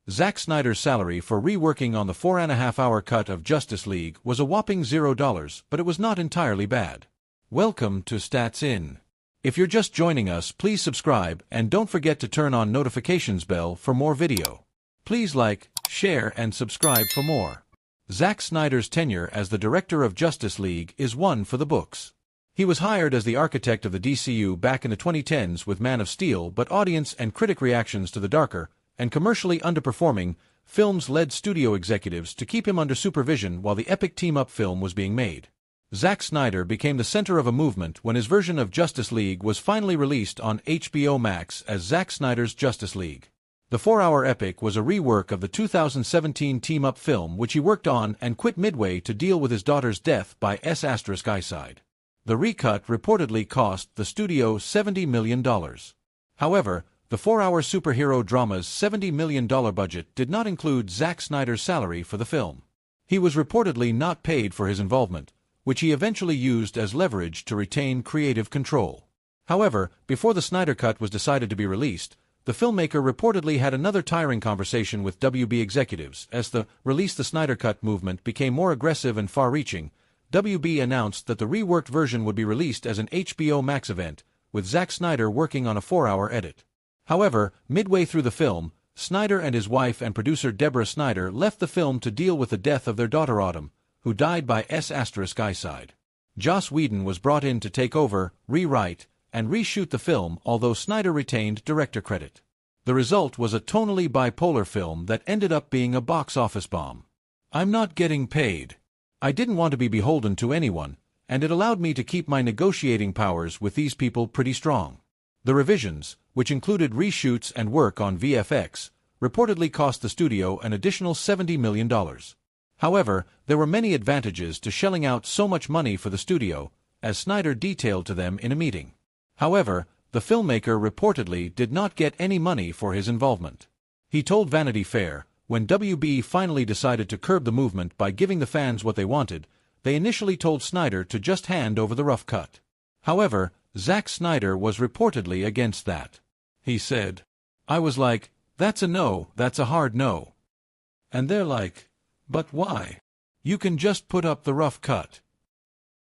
Zack Snyder's salary for reworking on the 4.5-hour cut of Justice League was a whopping $0, but it was not entirely bad. Welcome to Stats In. If you're just joining us, please subscribe and don't forget to turn on notifications bell for more video. Please like, share and subscribe for more. Zack Snyder's tenure as the director of Justice League is one for the books. He was hired as the architect of the DCU back in the 2010s with Man of Steel, but audience and critic reactions to the darker and commercially underperforming films led studio executives to keep him under supervision while the epic team-up film was being made. Zack Snyder became the center of a movement when his version of Justice League was finally released on HBO Max as Zack Snyder's Justice League. The 4-hour epic was a rework of the 2017 team-up film which he worked on and quit midway to deal with his daughter's death by S**eyeside. The recut reportedly cost the studio $70 million. However, the 4-hour superhero drama's $70 million budget did not include Zack Snyder's salary for the film. He was reportedly not paid for his involvement, which he eventually used as leverage to retain creative control. However, before the Snyder Cut was decided to be released, the filmmaker reportedly had another tiring conversation with WB executives. As the Release the Snyder Cut movement became more aggressive and far-reaching, WB announced that the reworked version would be released as an HBO Max event, with Zack Snyder working on a 4-hour edit. However, midway through the film, Snyder and his wife and producer Deborah Snyder left the film to deal with the death of their daughter Autumn, who died by S**eyeside. Joss Whedon was brought in to take over, rewrite, and reshoot the film, although Snyder retained director credit. The result was a tonally bipolar film that ended up being a box office bomb. I'm not getting paid. I didn't want to be beholden to anyone, and it allowed me to keep my negotiating powers with these people pretty strong. The revisions, which included reshoots and work on VFX, reportedly cost the studio an additional $70 million. However, there were many advantages to shelling out so much money for the studio, as Snyder detailed to them in a meeting. However, the filmmaker reportedly did not get any money for his involvement. He told Vanity Fair, when WB finally decided to curb the movement by giving the fans what they wanted, they initially told Snyder to just hand over the rough cut. However, Zack Snyder was reportedly against that. He said, "I was like, that's a no, that's a hard no." And they're like, "But why? You can just put up the rough cut."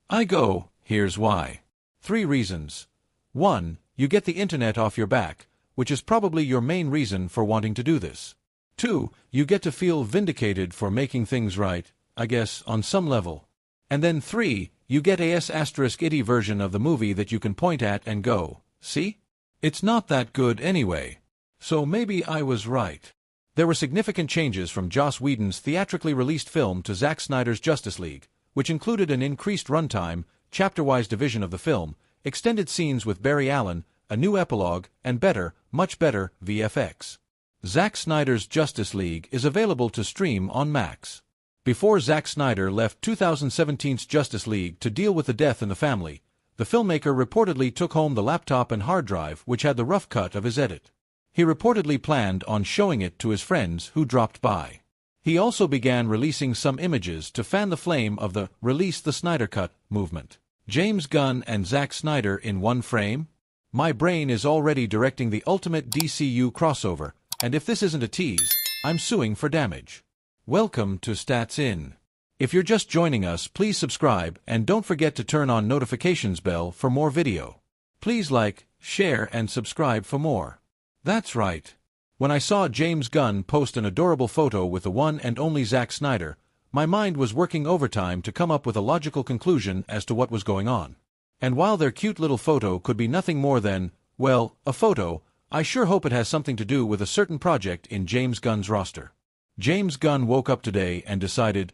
I go, "Here's why. 3 reasons. 1, you get the internet off your back, which is probably your main reason for wanting to do this. 2, you get to feel vindicated for making things right, I guess, on some level. And then 3, you get a S**itty version of the movie that you can point at and go, see? It's not that good anyway. So maybe I was right." There were significant changes from Joss Whedon's theatrically released film to Zack Snyder's Justice League, which included an increased runtime, chapter-wise division of the film, extended scenes with Barry Allen, a new epilogue, and better, much better, VFX. Zack Snyder's Justice League is available to stream on Max. Before Zack Snyder left 2017's Justice League to deal with the death in the family, the filmmaker reportedly took home the laptop and hard drive which had the rough cut of his edit. He reportedly planned on showing it to his friends who dropped by. He also began releasing some images to fan the flame of the Release the Snyder Cut movement. James Gunn and Zack Snyder in one frame? My brain is already directing the ultimate DCU crossover, and if this isn't a tease, I'm suing for damage. Welcome to Stats In. If you're just joining us, please subscribe and don't forget to turn on notifications bell for more video. Please like, share and subscribe for more. That's right. When I saw James Gunn post an adorable photo with the one and only Zack Snyder, my mind was working overtime to come up with a logical conclusion as to what was going on. And while their cute little photo could be nothing more than, well, a photo, I sure hope it has something to do with a certain project in James Gunn's roster. James Gunn woke up today and decided,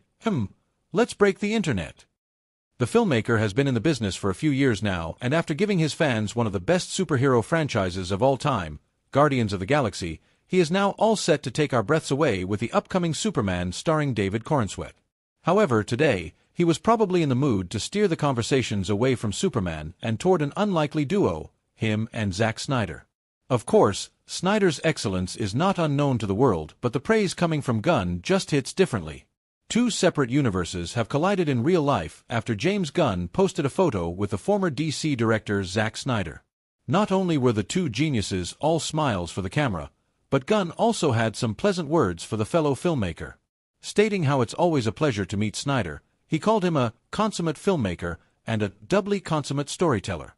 let's break the internet. The filmmaker has been in the business for a few years now, and after giving his fans one of the best superhero franchises of all time, Guardians of the Galaxy, he is now all set to take our breaths away with the upcoming Superman starring David Corenswet. However, today, he was probably in the mood to steer the conversations away from Superman and toward an unlikely duo, him and Zack Snyder. Of course, Snyder's excellence is not unknown to the world, but the praise coming from Gunn just hits differently. 2 separate universes have collided in real life after James Gunn posted a photo with the former DC director Zack Snyder. Not only were the 2 geniuses all smiles for the camera, But Gunn also had some pleasant words for the fellow filmmaker. Stating how it's always a pleasure to meet Snyder, he called him a consummate filmmaker and a doubly consummate storyteller.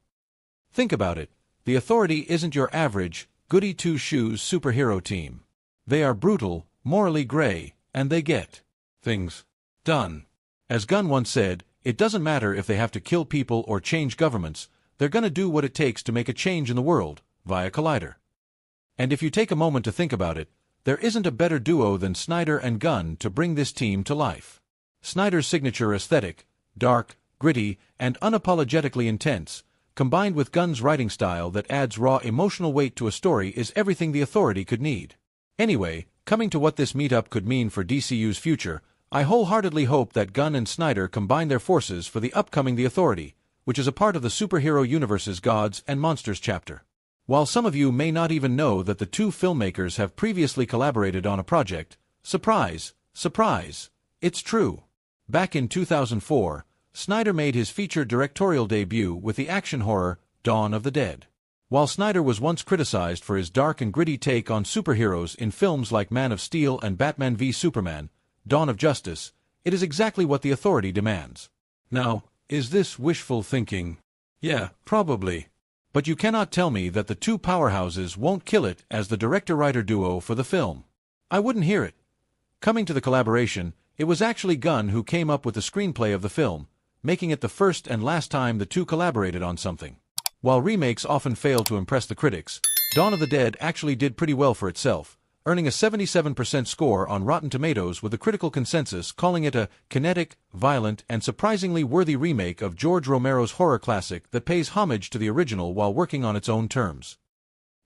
Think about it, the Authority isn't your average, goody-two-shoes superhero team. They are brutal, morally gray, and they get things done. As Gunn once said, it doesn't matter if they have to kill people or change governments, they're gonna do what it takes to make a change in the world, via Collider. And if you take a moment to think about it, there isn't a better duo than Snyder and Gunn to bring this team to life. Snyder's signature aesthetic, dark, gritty, and unapologetically intense, combined with Gunn's writing style that adds raw emotional weight to a story, is everything the Authority could need. Anyway, coming to what this meetup could mean for DCU's future, I wholeheartedly hope that Gunn and Snyder combine their forces for the upcoming The Authority, which is a part of the superhero universe's Gods and Monsters chapter. While some of you may not even know that the two filmmakers have previously collaborated on a project, surprise, surprise, it's true. Back in 2004, Snyder made his feature directorial debut with the action horror Dawn of the Dead. While Snyder was once criticized for his dark and gritty take on superheroes in films like Man of Steel and Batman v Superman, Dawn of Justice, it is exactly what the Authority demands. Now, is this wishful thinking? Yeah, probably. But you cannot tell me that the two powerhouses won't kill it as the director-writer duo for the film. I wouldn't hear it. Coming to the collaboration, it was actually Gunn who came up with the screenplay of the film, making it the first and last time the two collaborated on something. While remakes often fail to impress the critics, Dawn of the Dead actually did pretty well for itself, earning a 77% score on Rotten Tomatoes with a critical consensus calling it a kinetic, violent, and surprisingly worthy remake of George Romero's horror classic that pays homage to the original while working on its own terms.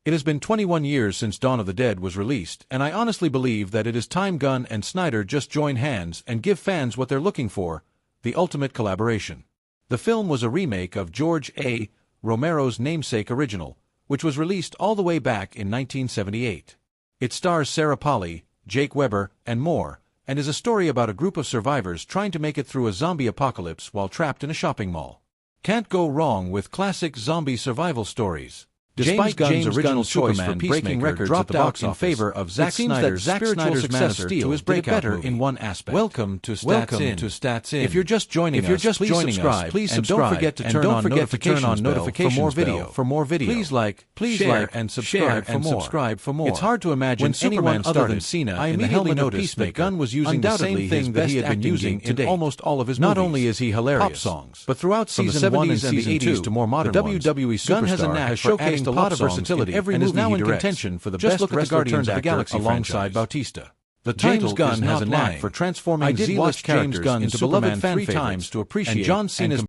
It has been 21 years since Dawn of the Dead was released, and I honestly believe that it is time Gunn and Snyder just join hands and give fans what they're looking for, the ultimate collaboration. The film was a remake of George A. Romero's namesake original, which was released all the way back in 1978. It stars Sarah Polley, Jake Weber, and more, and is a story about a group of survivors trying to make it through a zombie apocalypse while trapped in a shopping mall. Can't go wrong with classic zombie survival stories. Despite Gunn's original choice for breaking records dropped out in favor of Zack Snyder's spiritual successor to his breakout movie. In one aspect. Welcome to Stats In. If you're just joining us, please subscribe, and don't forget to turn on notifications bell for more videos. Please like, share, and subscribe for more. It's hard to imagine anyone other than Cena. I immediately noticed that Gunn was using the same thing that he had been using in almost all of his movies. Not only is he hilarious, pop songs, but throughout season 1 and season 2 to more modern ones, the WWE superstar has showcased a lot of versatility and is now in contention for the best wrestler Guardians of the Galaxy alongside Bautista. The title Gunn has a knack for transforming Z-list characters into beloved fan favorites to appreciate, and John Cena's